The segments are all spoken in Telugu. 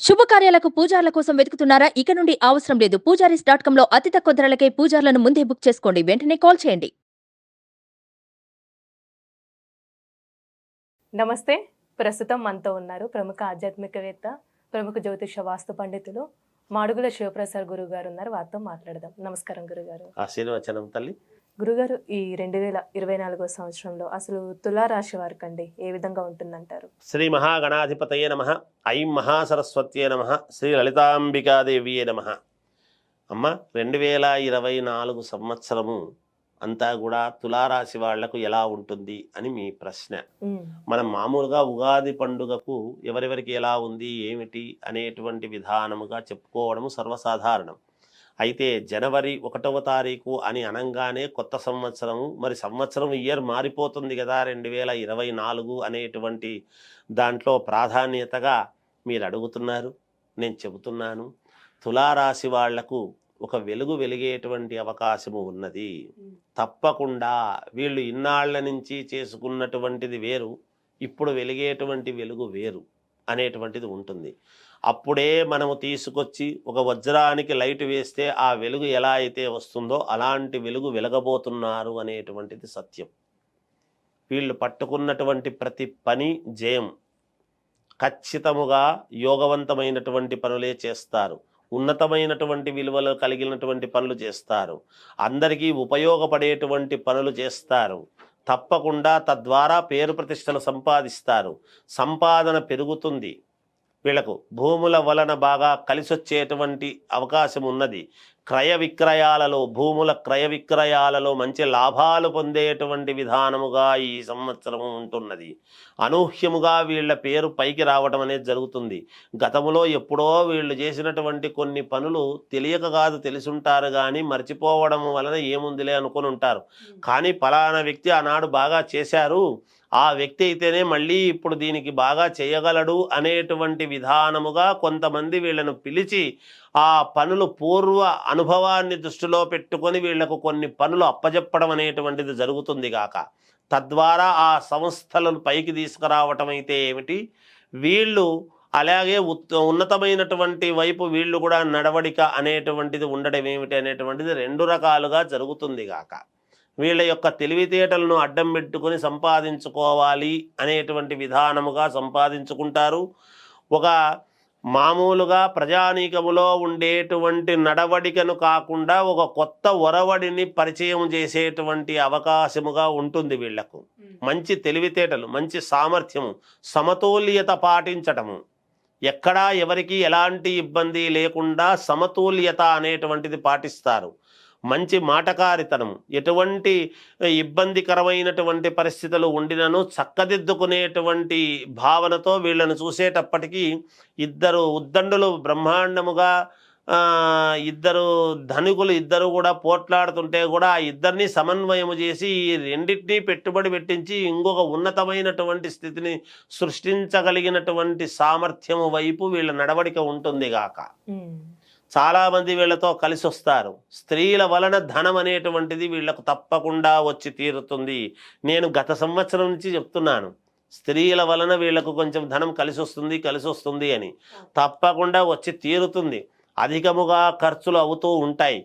శుభకార్యాలకు పూజార్ల కోసం వెతుకుతున్నారా? ఇక నుండి అవసరం లేదు. పూజారీస్.com లో అతి తక్కువ ధరలకే పూజార్లను ముందే బుక్ చేసుకోండి. వెంటనే కాల్ చేయండి. నమస్తే. ప్రస్తుతం మనతో ఉన్నారు ప్రముఖ ఆధ్యాత్మికవేత్త, ప్రముఖ జ్యోతిష వాస్తు పండితులు మాడుగుల శివప్రసాద్ గురువు గారు ఉన్నారు. వారితో మాట్లాడదాం. నమస్కారం గురుగారు. ఆశీర్వచనం తల్లి. గురుగారు, ఈ 2024 సంవత్సరంలో అసలు తులారాశి వారికండి ఏ విధంగా ఉంటుందంటారు? శ్రీ మహాగణాధిపతయే నమః. ఐం మహాసరస్వత్యే నమః. శ్రీ లలితాంబికాదేవియే నమః. అమ్మ, 2024 సంవత్సరము అంతా కూడా తులారాశి వాళ్లకు ఎలా ఉంటుంది అని మీ ప్రశ్న. మనం మామూలుగా ఉగాది పండుగకు ఎవరెవరికి ఎలా ఉంది ఏమిటి అనేటువంటి విధానముగా చెప్పుకోవడము సర్వసాధారణం. అయితే జనవరి 1వ తారీఖు అని అనంగానే కొత్త సంవత్సరము, మరి సంవత్సరం ఇయర్ మారిపోతుంది కదా 2024 అనేటువంటి దాంట్లో ప్రాధాన్యతగా మీరు అడుగుతున్నారు. నేను చెబుతున్నాను, తులారాశి వాళ్లకు ఒక వెలుగు వెలిగేటువంటి అవకాశము ఉన్నది. తప్పకుండా వీళ్ళు ఇన్నాళ్ల నుంచి చేసుకున్నటువంటిది వేరు, ఇప్పుడు వెలిగేటువంటి వెలుగు వేరు అనేటువంటిది ఉంటుంది. అప్పుడే మనము తీసుకొచ్చి ఒక వజ్రానికి లైట్ వేస్తే ఆ వెలుగు ఎలా అయితే వస్తుందో అలాంటి వెలుగు వెలగబోతున్నారు అనేటువంటిది సత్యం. వీళ్ళు పట్టుకున్నటువంటి ప్రతి పని జయం. ఖచ్చితముగా యోగవంతమైనటువంటి పనులే చేస్తారు. ఉన్నతమైనటువంటి విలువలు కలిగినటువంటి పనులు చేస్తారు. అందరికీ ఉపయోగపడేటువంటి పనులు చేస్తారు. తప్పకుండా తద్వారా పేరు ప్రతిష్టలు సంపాదిస్తారు. సంపాదన పెరుగుతుంది. వీళ్లకు భూముల వలన బాగా కలిసొచ్చేటువంటి అవకాశం ఉన్నది. క్రయ విక్రయాలలో, భూముల క్రయ విక్రయాలలో మంచి లాభాలు పొందేటువంటి విధానముగా ఈ సంవత్సరం ఉంటున్నది. అనూహ్యముగా వీళ్ళ పేరు పైకి రావడం అనేది జరుగుతుంది. గతంలో ఎప్పుడో వీళ్ళు చేసినటువంటి కొన్ని పనులు తెలియక కాదు, తెలుసుంటారు కానీ మర్చిపోవడం వలన ఏముందిలే అనుకుని ఉంటారు. కానీ ఫలానా వ్యక్తి ఆనాడు బాగా చేశారు, ఆ వ్యక్తి అయితేనే మళ్ళీ ఇప్పుడు దీనికి బాగా చేయగలడు అనేటువంటి విధానముగా కొంతమంది వీళ్ళను పిలిచి ఆ పనులు పూర్వ అనుభవాన్ని దృష్టిలో పెట్టుకొని వీళ్లకు కొన్ని పనులు అప్పజెప్పడం అనేటువంటిది జరుగుతుంది గాక. తద్వారా ఆ సంస్థలను పైకి తీసుకురావటం అయితే ఏమిటి, వీళ్ళు అలాగే ఉన్నతమైనటువంటి వైపు వీళ్ళు కూడా నడవడిక అనేటువంటిది ఉండడం ఏమిటి అనేటువంటిది రెండు రకాలుగా జరుగుతుంది గాక. వీళ్ళ యొక్క తెలివితేటలను అడ్డం పెట్టుకొని సంపాదించుకోవాలి అనేటువంటి విధానముగా సంపాదించుకుంటారు. ఒక మామూలుగా ప్రజానీకములో ఉండేటువంటి నడవడికను కాకుండా ఒక కొత్త ఒరవడిని పరిచయం చేసేటువంటి అవకాశముగా ఉంటుంది వీళ్లకు. మంచి తెలివితేటలు, మంచి సామర్థ్యము, సమతుల్యత పాటించటము, ఎక్కడా ఎవరికి ఎలాంటి ఇబ్బంది లేకుండా సమతుల్యత అనేటువంటిది పాటిస్తారు. మంచి మాటకారితనము, ఎటువంటి ఇబ్బందికరమైనటువంటి పరిస్థితులు ఉండినను చక్కదిద్దుకునేటువంటి భావనతో వీళ్ళను చూసేటప్పటికీ ఇద్దరు ఉద్దండులు బ్రహ్మాండముగా, ఇద్దరు ధనికులు ఇద్దరు కూడా పోట్లాడుతుంటే కూడా ఆ ఇద్దరిని సమన్వయము చేసి ఈ రెండింటినీ పెట్టుబడి పెట్టించి ఇంకొక ఉన్నతమైనటువంటి స్థితిని సృష్టించగలిగినటువంటి సామర్థ్యము వైపు వీళ్ళ నడవడిక ఉంటుంది గాక. చాలామంది వీళ్ళతో కలిసి వస్తారు. స్త్రీల వలన ధనం అనేటువంటిది వీళ్లకు తప్పకుండా వచ్చి తీరుతుంది. నేను గత సంవత్సరం నుంచి చెప్తున్నాను, స్త్రీల వలన వీళ్లకు కొంచెం ధనం కలిసి వస్తుంది అని. తప్పకుండా వచ్చి తీరుతుంది. అధికముగా ఖర్చులు అవుతూ ఉంటాయి.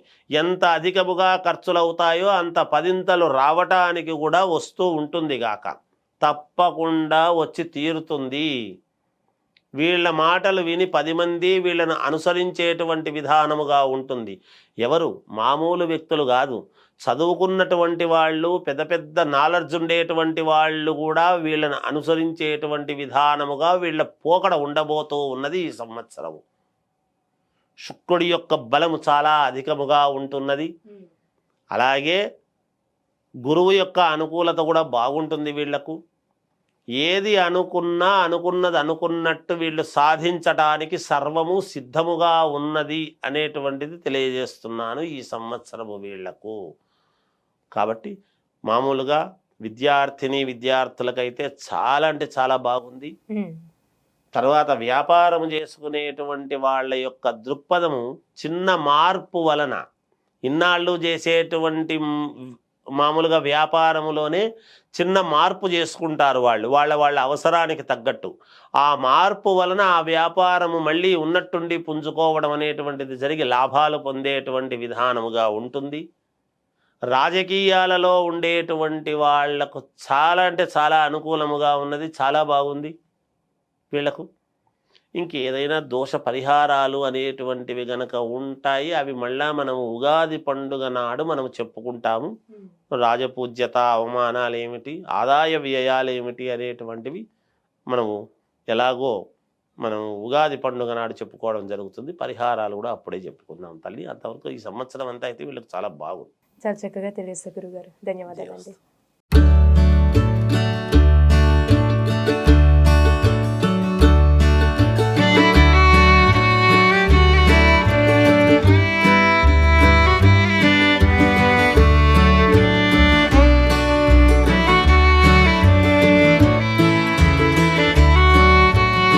ఎంత అధికముగా ఖర్చులు అవుతాయో అంత పదింతలు రావటానికి కూడా వస్తూ ఉంటుంది గాక. తప్పకుండా వచ్చి తీరుతుంది. వీళ్ళ మాటలు విని 10 మంది వీళ్ళను అనుసరించేటువంటి విధానముగా ఉంటుంది. ఎవరు మామూలు వ్యక్తులు కాదు, చదువుకున్నటువంటి వాళ్ళు, పెద్ద పెద్ద నాలెడ్జ్ ఉండేటువంటి వాళ్ళు కూడా వీళ్ళను అనుసరించేటువంటి విధానముగా వీళ్ళ పోకడ ఉండబోతూ ఉన్నది ఈ సంవత్సరము. శుక్రుడి యొక్క బలము చాలా అధికముగా ఉంటున్నది. అలాగే గురువు యొక్క అనుకూలత కూడా బాగుంటుంది వీళ్లకు. ఏది అనుకున్నది అనుకున్నట్టు వీళ్ళు సాధించడానికి సర్వము సిద్ధముగా ఉన్నది అనేటువంటిది తెలియజేస్తున్నాను ఈ సంవత్సరము వీళ్లకు. కాబట్టి మామూలుగా విద్యార్థులకైతే చాలా అంటే చాలా బాగుంది. తర్వాత వ్యాపారం చేసుకునేటువంటి వాళ్ళ యొక్క దృక్పథము చిన్న మార్పు వలన, ఇన్నాళ్ళు చేసేటువంటి మామూలుగా వ్యాపారములోనే చిన్న మార్పు చేసుకుంటారు వాళ్ళ అవసరానికి తగ్గట్టు. ఆ మార్పు వలన ఆ వ్యాపారము మళ్ళీ ఉన్నట్టుండి పుంజుకోవడం అనేటువంటిది జరిగి లాభాలు పొందేటువంటి విధానముగా ఉంటుంది. రాజకీయాలలో ఉండేటువంటి వాళ్లకు చాలా అంటే చాలా అనుకూలముగా ఉన్నది, చాలా బాగుంది వీళ్లకు. ఇంకేదైనా దోష పరిహారాలు అనేటువంటివి గనక ఉంటాయి, అవి మళ్ళా మనము ఉగాది పండుగ నాడు మనము చెప్పుకుంటాము. రాజపూజ్యత, అవమానాలు ఏమిటి, ఆదాయ వ్యయాలు ఏమిటి అనేటువంటివి మనము ఎలాగో మనం ఉగాది పండుగ నాడు చెప్పుకోవడం జరుగుతుంది. పరిహారాలు కూడా అప్పుడే చెప్పుకుందాం తల్లి. అంతవరకు ఈ సంవత్సరం అంతా అయితే వీళ్ళకి చాలా బాగుంది. చాలా చక్కగా తెలియజేస్తారు గురుగారు. ధన్యవాదాలండి.